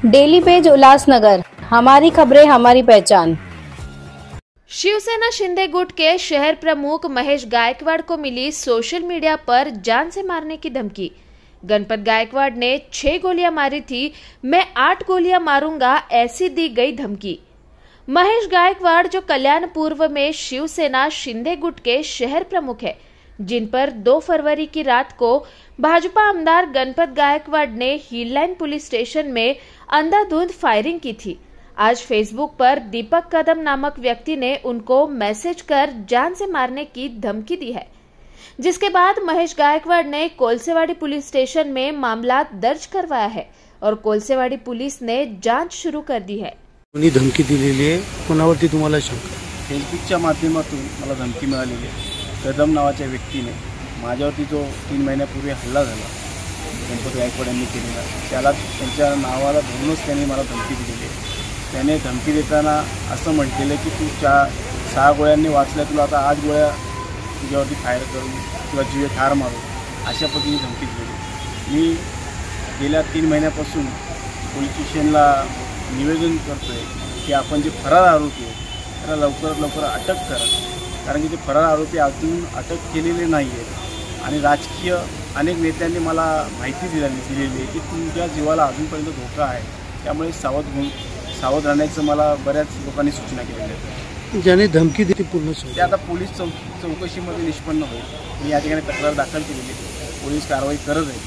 Daily page Ulhasnagar, हमारी खबरें हमारी पहचान। शिवसेना शिंदे गुट के शहर प्रमुख महेश गायकवाड़ को मिली सोशल मीडिया पर जान से मारने की धमकी। गणपत गायकवाड़ ने 6 गोलियां मारी थी, मैं 8 गोलियां मारूंगा, ऐसी दी गई धमकी। महेश गायकवाड़ जो कल्याण पूर्व में शिवसेना शिंदे गुट के शहर प्रमुख है, जिन पर 2 फरवरी की रात को भाजपा आमदार गणपत गायकवाड़ ने हिललाइन पुलिस स्टेशन में अंधाधुंध फायरिंग की थी। आज फेसबुक पर दीपक कदम नामक व्यक्ति ने उनको मैसेज कर जान से मारने की धमकी दी है, जिसके बाद महेश गायकवाड़ ने कोलसेवाड़ी पुलिस स्टेशन में मामला दर्ज करवाया है और कोलसेवाड़ी पुलिस ने जांच शुरू कर दी है। धमकी दिलेली आहे, कोणावरती तुम्हाला शंका? फेसबुकच्या माध्यमातून मला धमकी मिळालेली आहे। कदम नावाच्या व्यक्तीने माझ्यावरती जो 3 महिन्यापूर्वी हल्ला झाला गणपत गायकवाड यांनी केलेला, त्याला त्यांच्या नावाला धरूनच त्यांनी मला धमकी दिलेली आहे। त्याने धमकी देताना असं म्हटलेलं की तू 6 गोळ्यांनी वाचल्या, तुला आता 8 गोळ्या तुझ्यावरती फायर करून किंवा जीवे ठार मारू, अशा पद्धतीने धमकी दिली। मी गेल्या 3 महिन्यापासून पोलीस स्टेशनला निवेदन करतोय की आपण जे फरार आरोपी आहेत त्याला लवकरात लवकर अटक करा, कारण की ते फरार आरोपी अजून अटक केलेले नाही आहेत आणि राजकीय अनेक नेत्यांनी मला माहिती दिलेली आहे की तुमच्या जीवाला अजूनपर्यंत धोका आहे, त्यामुळे सावध राहण्याचं मला बऱ्याच लोकांनी सूचना केलेल्या आहेत। ज्याने धमकी दिली पूर्ण ते आता पोलीस चौकशीमध्ये निष्पन्न होईल। मी या ठिकाणी तक्रार दाखल केलेली आहे, पोलीस कारवाई करत आहे।